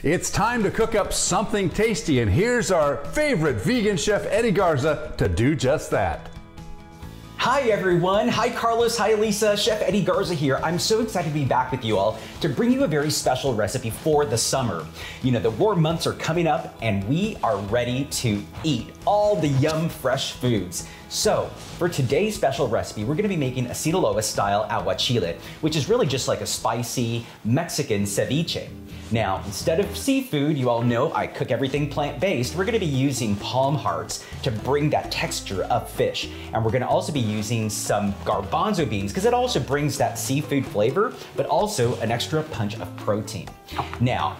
It's time to cook up something tasty, and here's our favorite vegan chef, Eddie Garza, to do just that. Hi everyone, hi Carlos, hi Elisa, Chef Eddie Garza here. I'm so excited to be back with you all to bring you a very special recipe for the summer. You know, the warm months are coming up and we are ready to eat all the yum fresh foods. So for today's special recipe, we're gonna be making a Sinaloa style aguachile, which is really just like a spicy Mexican ceviche. Now, instead of seafood, you all know I cook everything plant-based. We're gonna be using palm hearts to bring that texture of fish. And we're gonna also be using some garbanzo beans because it also brings that seafood flavor, but also an extra punch of protein. Now,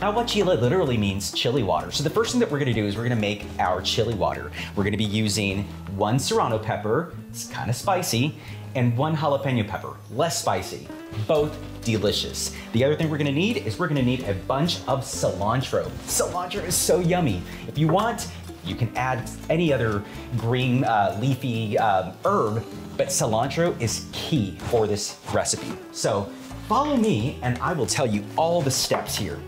aguachile literally means chili water. So the first thing that we're gonna do is we're gonna make our chili water. We're gonna be using 1 Serrano pepper, it's kind of spicy, and 1 jalapeno pepper, less spicy, both delicious. The other thing we're gonna need is we're gonna need a bunch of cilantro. Cilantro is so yummy. If you want, you can add any other green leafy herb, but cilantro is key for this recipe. So follow me and I will tell you all the steps here.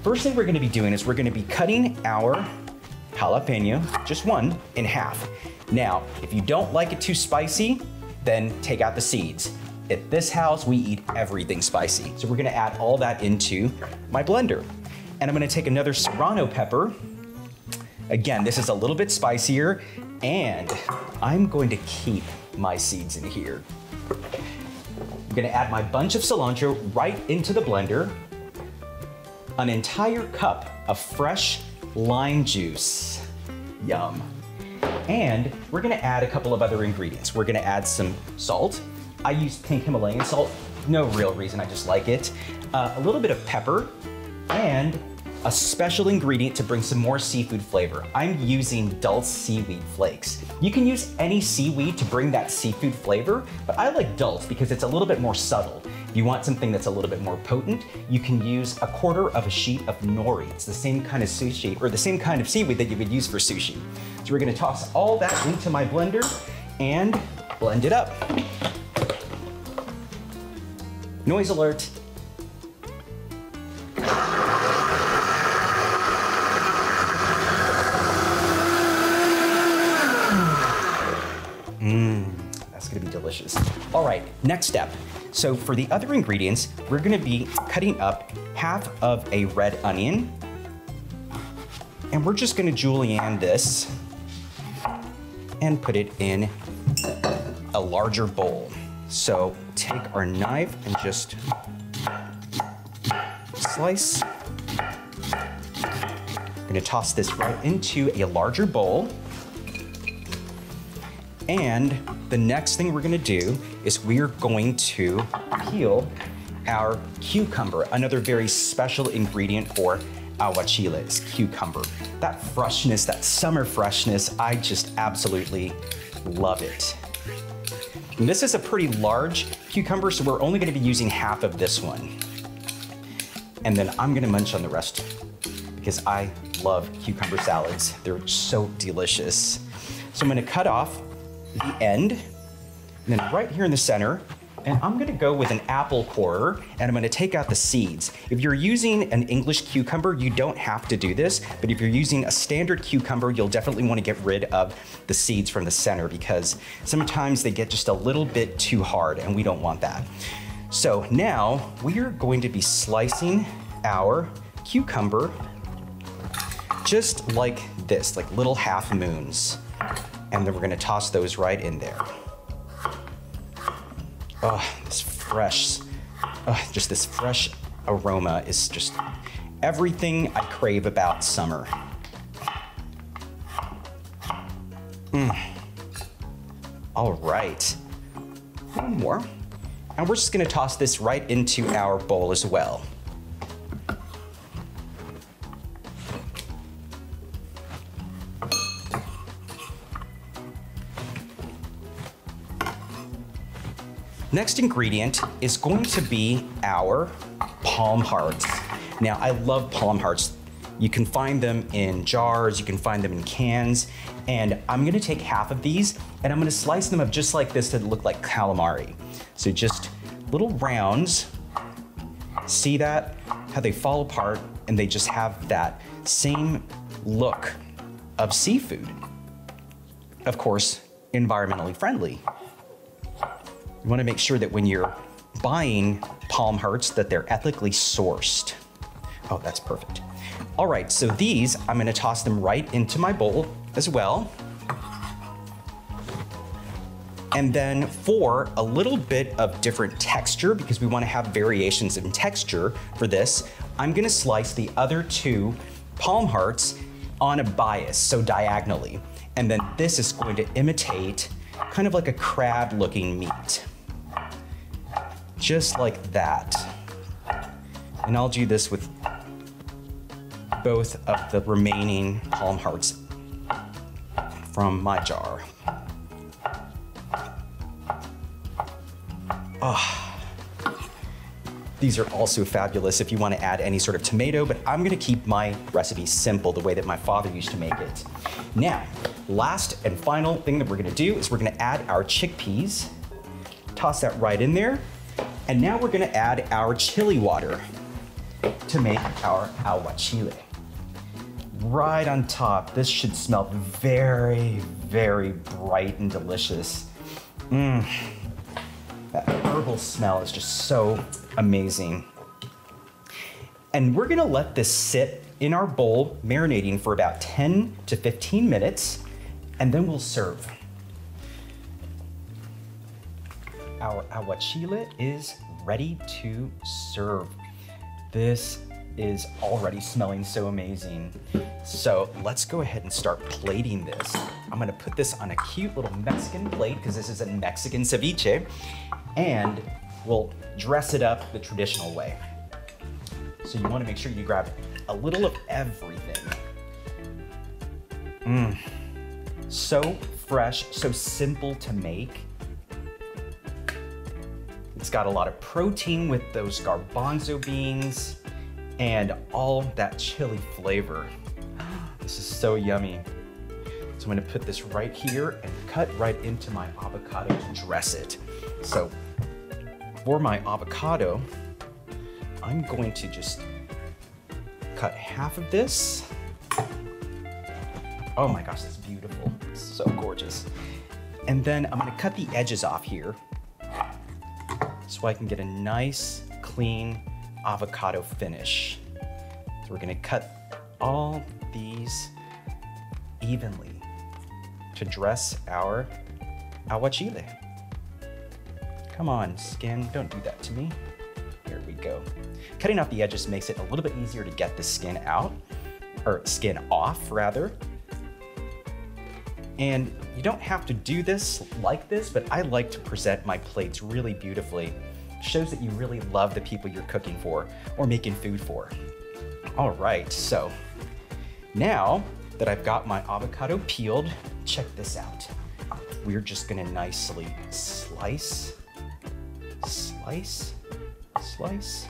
First thing we're gonna be doing is we're gonna be cutting our jalapeno, just one, in half. Now, if you don't like it too spicy, then take out the seeds. At this house, we eat everything spicy. So we're gonna add all that into my blender. And I'm gonna take another Serrano pepper. Again, this is a little bit spicier, and I'm going to keep my seeds in here. I'm gonna add my bunch of cilantro right into the blender. An entire cup of fresh lime juice. Yum. And we're gonna add a couple of other ingredients. We're gonna add some salt. I use pink Himalayan salt, no real reason, I just like it. A little bit of pepper, and a special ingredient to bring some more seafood flavor. I'm using dulse seaweed flakes. You can use any seaweed to bring that seafood flavor, but I like dulse because it's a little bit more subtle. If you want something that's a little bit more potent, you can use 1/4 of a sheet of nori. It's the same kind of sushi, or the same kind of seaweed that you would use for sushi. So we're gonna toss all that into my blender and blend it up. Noise alert. That's gonna be delicious. All right, next step. So for the other ingredients, we're gonna be cutting up half of a red onion, and we're just gonna julienne this and put it in a larger bowl. So take our knife and just slice. We're gonna toss this right into a larger bowl. And the next thing we're gonna do is we're going to peel our cucumber. Another very special ingredient for aguachile is cucumber. That freshness, that summer freshness, I just absolutely love it. And this is a pretty large cucumber, so we're only gonna be using half of this one. And then I'm gonna munch on the rest because I love cucumber salads. They're so delicious. So I'm gonna cut off the end, and then right here in the center, and I'm gonna go with an apple corer, and I'm gonna take out the seeds. If you're using an English cucumber, you don't have to do this, but if you're using a standard cucumber, you'll definitely wanna get rid of the seeds from the center because sometimes they get just a little bit too hard, and we don't want that. So now we are going to be slicing our cucumber just like this, like little half moons. And then we're gonna toss those right in there. Oh, this fresh, just this fresh aroma is just everything I crave about summer. All right, one more. And we're just gonna toss this right into our bowl as well. Next ingredient is going to be our palm hearts. Now, I love palm hearts. You can find them in jars, you can find them in cans, and I'm gonna take half of these and I'm gonna slice them up just like this to look like calamari. So just little rounds. See that? How they fall apart and they just have that same look of seafood. Of course, environmentally friendly. You want to make sure that when you're buying palm hearts that they're ethically sourced. Oh, that's perfect. All right, so these, I'm gonna toss them right into my bowl as well. And then for a little bit of different texture, because we want to have variations in texture for this, I'm gonna slice the other 2 palm hearts on a bias, so diagonally. And then this is going to imitate kind of like a crab looking meat. Just like that. And I'll do this with both of the remaining palm hearts from my jar. Oh, these are also fabulous if you want to add any sort of tomato, but I'm gonna keep my recipe simple the way that my father used to make it. Now, last and final thing that we're gonna do is we're gonna add our chickpeas. Toss that right in there. And now we're gonna add our chili water to make our aguachile. Right on top. This should smell very, very bright and delicious. That herbal smell is just so amazing. And we're gonna let this sit in our bowl, marinating for about 10 to 15 minutes, and then we'll serve. Our aguachile is ready to serve. This is already smelling so amazing. So let's go ahead and start plating this. I'm gonna put this on a cute little Mexican plate because this is a Mexican ceviche, and we'll dress it up the traditional way. So you wanna make sure you grab a little of everything. So fresh, so simple to make. It's got a lot of protein with those garbanzo beans and all that chili flavor. This is so yummy. So I'm gonna put this right here and cut right into my avocado to dress it. So for my avocado, I'm going to just cut half of this. Oh my gosh, that's beautiful. It's so gorgeous. And then I'm gonna cut the edges off here so I can get a nice, clean avocado finish. So we're gonna cut all these evenly to dress our aguachile. Come on, skin, don't do that to me. There we go. Cutting off the edges makes it a little bit easier to get the skin out, or skin off rather. And you don't have to do this like this, but I like to present my plates really beautifully. Shows that you really love the people you're cooking for or making food for. All right, so now that I've got my avocado peeled, check this out. We're just gonna nicely slice, slice, slice,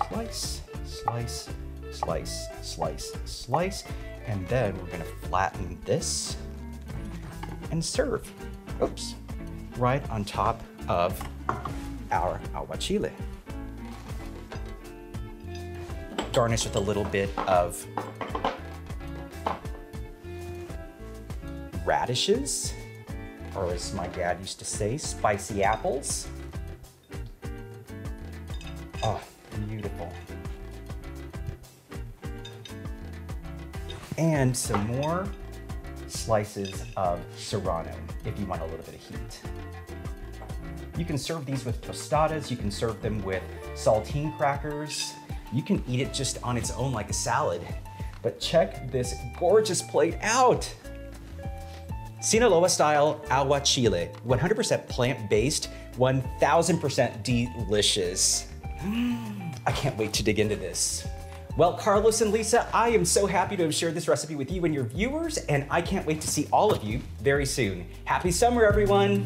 slice, slice, slice, slice, slice, and then we're gonna flatten this and serve. Oops, right on top of our aguachile. Garnish with a little bit of radishes, or as my dad used to say, spicy apples. Oh, beautiful. And some more slices of Serrano if you want a little bit of heat. You can serve these with tostadas, you can serve them with saltine crackers, you can eat it just on its own like a salad. But check this gorgeous plate out. Sinaloa style aguachile, 100% plant-based, 1000% delicious. I can't wait to dig into this. Well, Carlos and Lisa, I am so happy to have shared this recipe with you and your viewers, and I can't wait to see all of you very soon. Happy summer, everyone.